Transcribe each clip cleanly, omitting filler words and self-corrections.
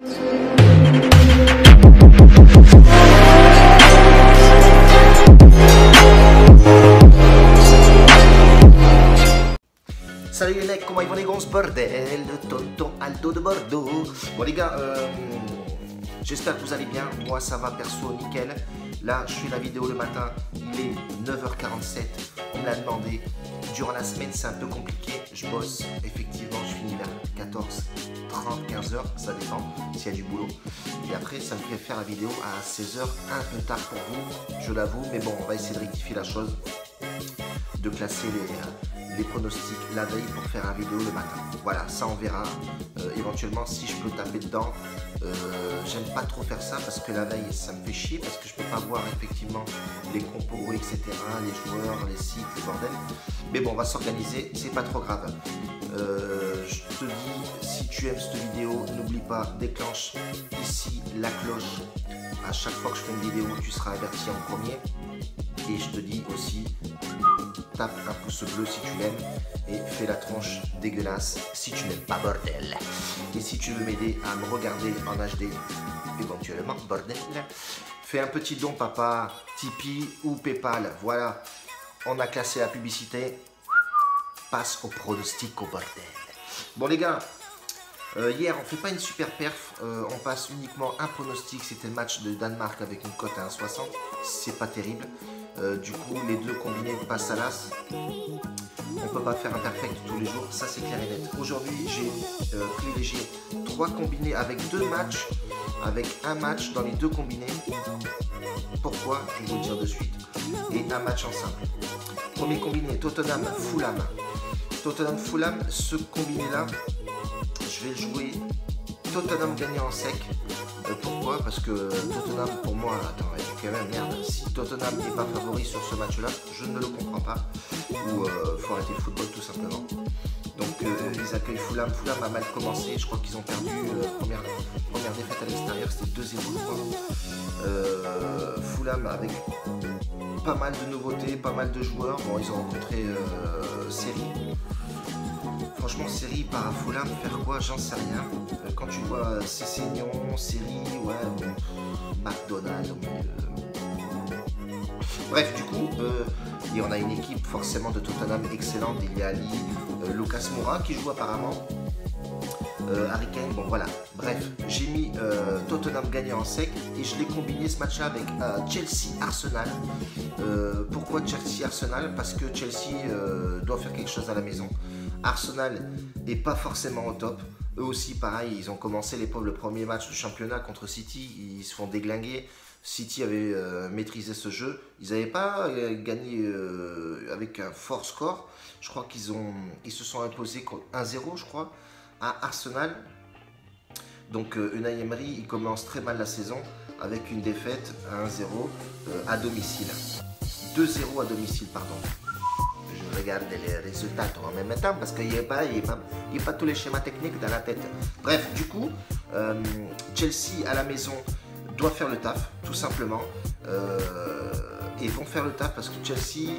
Salut les mecs, comment ils vont les gonzes bordel, le tonton Aldo de Bordeaux. Bon les gars, j'espère que vous allez bien, moi ça va perso nickel. Là je fais la vidéo le matin, il est 9h47, on me l'a demandé. Durant la semaine c'est un peu compliqué, je bosse, effectivement je finis vers 14h30, 15h, ça dépend s'il y a du boulot. Et après ça me fait faire la vidéo à 16h, un peu tard pour vous, je l'avoue, mais bon on va essayer de rectifier la chose, de classer les pronostics la veille pour faire une vidéo le matin. Voilà, ça on verra. Éventuellement si je peux taper dedans. J'aime pas trop faire ça parce que la veille ça me fait chier parce que je peux pas voir effectivement les compos, etc. les joueurs, les sites, les bordels. Mais bon, on va s'organiser, c'est pas trop grave. Je te dis, si tu aimes cette vidéo, n'oublie pas, déclenche ici la cloche. À chaque fois que je fais une vidéo, tu seras averti en premier. Et je te dis aussi, tape un pouce bleu si tu l'aimes et fais la tronche dégueulasse si tu n'aimes pas, bordel. Et si tu veux m'aider à me regarder en HD, éventuellement, bordel, fais un petit don papa, Tipeee ou Paypal. Voilà, on a classé la publicité, passe au pronostic au bordel. Bon les gars, hier on fait pas une super perf, on passe uniquement un pronostic, c'était le match de Danemark avec une cote à 1,60, c'est pas terrible. Du coup les deux combinés passent à l'as. On peut pas faire un perfect tous les jours, ça c'est clair et net. Aujourd'hui j'ai privilégié 3 combinés avec 2 matchs, avec un match dans les 2 combinés. Pourquoi? Je vais vous le dire de suite. Et un match en simple. Premier combiné, Tottenham-Fulham. Tottenham-Fulham, ce combiné là, je vais le jouer Tottenham gagnant en sec. Pourquoi? Parce que Tottenham pour moi, attends, quand même merde, si Tottenham n'est pas favori sur ce match là, je ne le comprends pas. Ou faut arrêter le football tout simplement. Donc ils accueillent Fulham. Fulham a mal commencé, je crois qu'ils ont perdu première défaite à l'extérieur, c'était 2-0 je crois. Fulham avec pas mal de nouveautés, pas mal de joueurs. Bon, ils ont rencontré Série. Franchement, Série par à Fulham, faire quoi? J'en sais rien. Quand tu vois Cessignon, Série, ouais, bon, McDonald's. Bref, du coup, et on a une équipe forcément de Tottenham excellente. Il y a Ali, Lucas Moura qui joue apparemment. Harry Kane, bon voilà. Bref, j'ai mis Tottenham gagnant en sec et je l'ai combiné ce match-là avec Chelsea-Arsenal. Pourquoi Chelsea-Arsenal? Parce que Chelsea doit faire quelque chose à la maison. Arsenal n'est pas forcément au top. Eux aussi, pareil, ils ont commencé les pauvres le premier match du championnat contre City. Ils se font déglinguer. City avait maîtrisé ce jeu. Ils n'avaient pas gagné avec un fort score. Je crois qu'ils se sont imposés 1-0, je crois, à Arsenal. Donc Unai Emery, il commence très mal la saison avec une défaite à 1-0 à domicile. 2-0 à domicile, pardon. Je regarde les résultats en même temps parce qu'il n'y a pas tous les schémas techniques dans la tête. Bref, du coup, Chelsea à la maison doit faire le taf, tout simplement. Et vont faire le taf parce que Chelsea,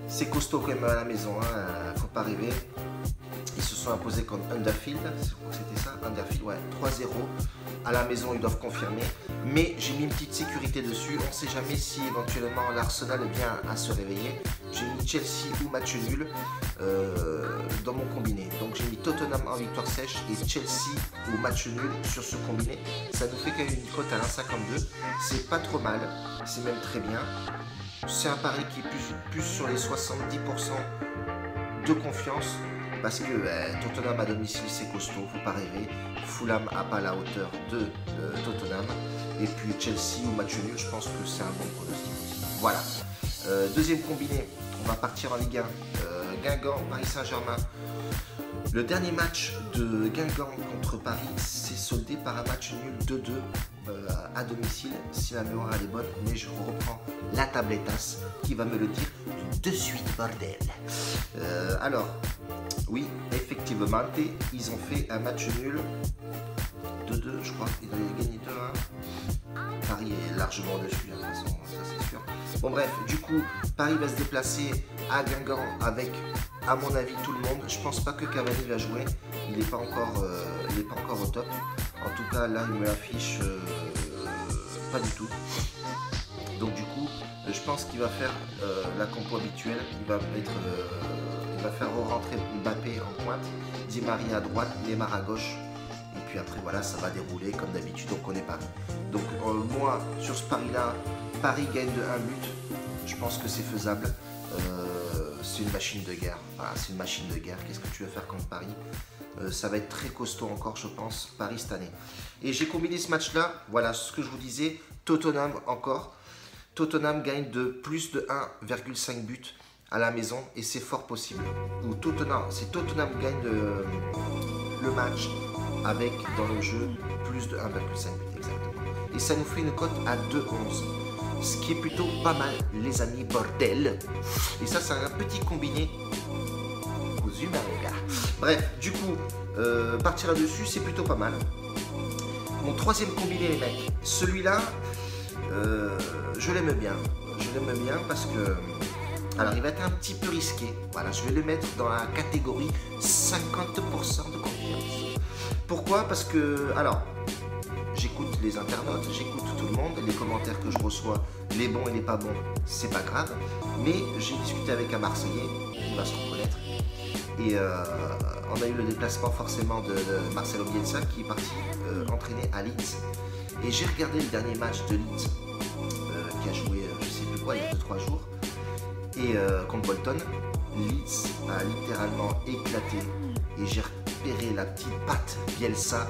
c'est costaud quand même à la maison, hein, faut pas rêver. Ils se sont imposés contre Huddersfield, c'était ça, Huddersfield, ouais, 3-0. À la maison, ils doivent confirmer. Mais j'ai mis une petite sécurité dessus. On ne sait jamais si éventuellement l'Arsenal vient à se réveiller. J'ai mis Chelsea ou match nul dans mon combiné. Donc j'ai mis Tottenham en victoire sèche et Chelsea ou match nul sur ce combiné. Ça nous fait quand même une cote à 1,52. C'est pas trop mal, c'est même très bien. C'est un pari qui est plus sur les 70% de confiance. Parce que Tottenham à domicile c'est costaud, faut pas rêver. Fulham n'a pas la hauteur de Tottenham. Et puis Chelsea ou match nul, je pense que c'est un bon pronostic. Voilà. Deuxième combiné, on va partir en Ligue 1. Guingamp, Paris Saint-Germain. Le dernier match de Guingamp contre Paris s'est soldé par un match nul 2-2 à domicile, si ma mémoire elle est bonne, mais je reprends la tablettasse qui va me le dire de suite, bordel. Alors, oui, effectivement, ils ont fait un match nul 2-2, je crois, ils avaient gagné 2-1. Paris est largement au-dessus, de toute façon, ça c'est sûr. Bon bref, du coup, Paris va se déplacer à Guingamp avec, à mon avis, tout le monde. Je pense pas que Cavani va jouer, il n'est pas encore il n'est pas encore au top. En tout cas, là, il me l'affiche pas du tout. Donc du coup, je pense qu'il va faire la compo habituelle. Il va faire rentrer Mbappé en pointe, Di Maria à droite, Neymar à gauche. Et puis après, voilà, ça va dérouler comme d'habitude, on connaît Paris. Donc moi, sur ce pari-là, Paris gagne de 1 but. Je pense que c'est faisable. C'est une machine de guerre. Voilà, c'est une machine de guerre. Qu'est-ce que tu veux faire contre Paris? Ça va être très costaud encore, je pense, Paris cette année. Et j'ai combiné ce match-là. Voilà ce que je vous disais. Tottenham encore. Tottenham gagne de plus de 1,5 buts à la maison et c'est fort possible. Ou Tottenham gagne le match avec dans le jeu plus de 1,5 buts exactement. Et ça nous fait une cote à 2,11. Ce qui est plutôt pas mal, les amis, bordel. Et ça, c'est un petit combiné aux humains, les gars. Bref, du coup, partir là-dessus, c'est plutôt pas mal. Mon troisième combiné, les mecs, celui-là, je l'aime bien. Je l'aime bien parce que... Alors, il va être un petit peu risqué. Voilà, je vais le mettre dans la catégorie 50% de confiance. Pourquoi? Parce que... Alors... J'écoute les internautes, j'écoute tout le monde, les commentaires que je reçois, les bons et les pas bons, c'est pas grave. Mais j'ai discuté avec un Marseillais, il va se reconnaître. Et on a eu le déplacement forcément de Marcelo Bielsa qui est parti entraîner à Leeds. Et j'ai regardé le dernier match de Leeds qui a joué, je sais plus quoi, il y a 2-3 jours. Et contre Bolton, Leeds a littéralement éclaté. Et j'ai repéré la petite patte Bielsa.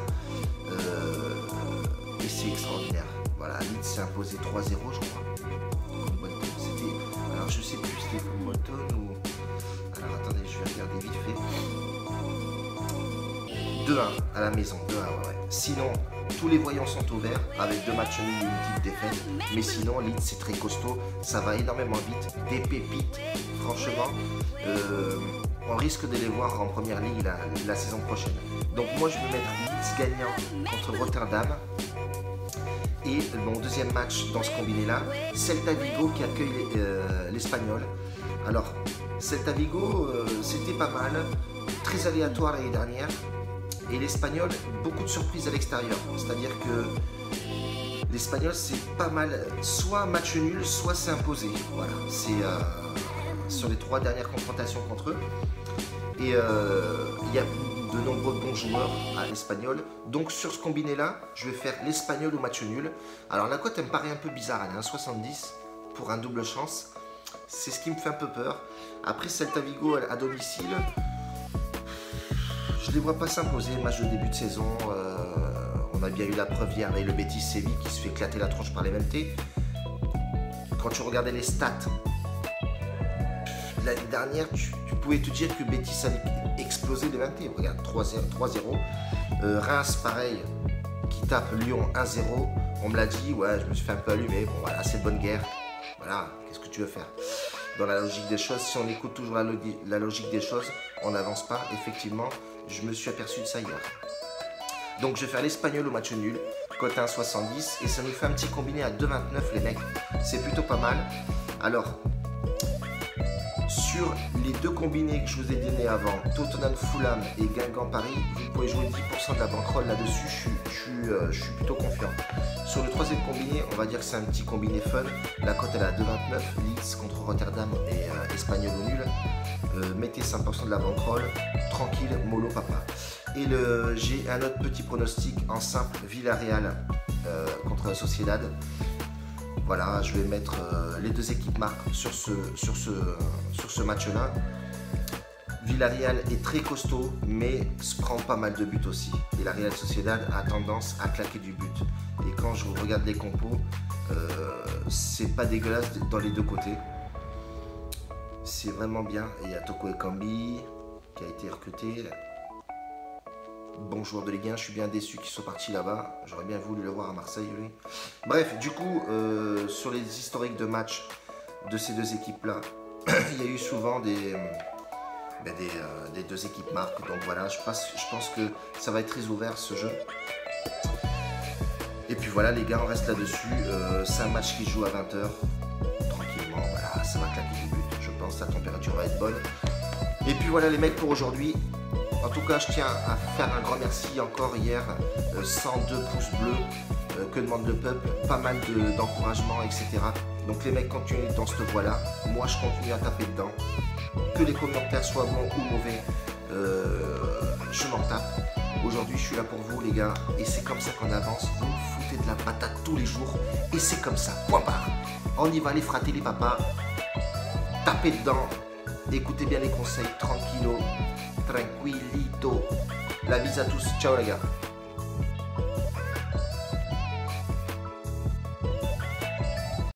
Et c'est extraordinaire. Voilà, Leeds s'est imposé 3-0, je crois. Contre Bolton, c'était... Alors, je sais plus si c'était contre Bolton ou... Alors, attendez, je vais regarder vite fait. 2-1 à la maison, 2-1, ouais. Sinon, tous les voyants sont au vert, avec 2 matchs nuls et une petite défaite. Mais sinon, Leeds, c'est très costaud. Ça va énormément vite. Des pépites, franchement. On risque de les voir en première ligue la saison prochaine. Donc moi, je vais mettre Leeds gagnant contre Rotterdam. Et mon deuxième match dans ce combiné-là, Celta Vigo qui accueille l'Espagnol. Alors, Celta Vigo, c'était pas mal, très aléatoire l'année dernière. Et l'Espagnol, beaucoup de surprises à l'extérieur. C'est-à-dire que l'Espagnol, c'est pas mal, soit match nul, soit c'est imposé. Voilà, c'est sur les 3 dernières confrontations contre eux. Et il y a de nombreux bons joueurs à l'Espagnol. Donc sur ce combiné-là, je vais faire l'Espagnol au match nul. Alors la cote, elle me paraît un peu bizarre. Elle est à 1,70 pour un double chance. C'est ce qui me fait un peu peur. Après, Celta Vigo à domicile, je ne les vois pas s'imposer. Match de début de saison. On a bien eu la preuve hier avec le Betis Séville qui se fait éclater la tronche par les MT. Quand tu regardais les stats, l'année dernière, tu pouvais te dire que Betis allait exploser les 20. Regarde, 3-0. Reims, pareil, qui tape Lyon 1-0. On me l'a dit, ouais, je me suis fait un peu allumer. Bon, voilà, c'est bonne guerre. Voilà, qu'est-ce que tu veux faire? Dans la logique des choses, si on écoute toujours la logique des choses, on n'avance pas. Effectivement, je me suis aperçu de ça hier. Donc, je vais faire l'Espagnol au match nul, cote 1,70. Et ça nous fait un petit combiné à 2,29, les mecs. C'est plutôt pas mal. Alors... Sur les 2 combinés que je vous ai donnés avant, Tottenham Fulham et Guingamp Paris, vous pouvez jouer 10% de la bankroll là-dessus, je suis plutôt confiant. Sur le 3e combiné, on va dire que c'est un petit combiné fun. La cote elle est à 2,29, Leeds contre Rotterdam et Espagnol au nul. Mettez 5% de la bankroll, tranquille, mollo papa. Et j'ai un autre petit pronostic en simple, Villarreal contre Sociedad. Voilà, je vais mettre les 2 équipes marques sur ce match-là. Villarreal est très costaud, mais se prend pas mal de buts aussi. Et la Real Sociedad a tendance à claquer du but. Et quand je regarde les compos, c'est pas dégueulasse dans les 2 côtés. C'est vraiment bien. Et il y a Toko Ekambi qui a été recruté. Bon joueur de Ligue 1, je suis bien déçu qu'il soit parti là-bas. J'aurais bien voulu le voir à Marseille, lui. Bref, du coup, sur les historiques de match de ces 2 équipes-là, il y a eu souvent des 2 équipes marques. Donc voilà, je pense que ça va être très ouvert ce jeu. Et puis voilà, les gars, on reste là-dessus. C'est un match qui se joue à 20 h. Tranquillement, voilà, ça va claquer du but. Je pense que la température va être bonne. Et puis voilà, les mecs, pour aujourd'hui. En tout cas, je tiens à faire un grand merci encore hier, 102 pouces bleus, que demande le peuple, pas mal d'encouragement, etc. Donc les mecs continuent dans cette voie-là, moi je continue à taper dedans. Que les commentaires soient bons ou mauvais, je m'en tape. Aujourd'hui je suis là pour vous les gars, et c'est comme ça qu'on avance. Vous me foutez de la patate tous les jours, et c'est comme ça, point barre. On y va les fratés, les papas, tapez dedans, écoutez bien les conseils, tranquillo, tranquillito. La bise à tous, ciao les gars.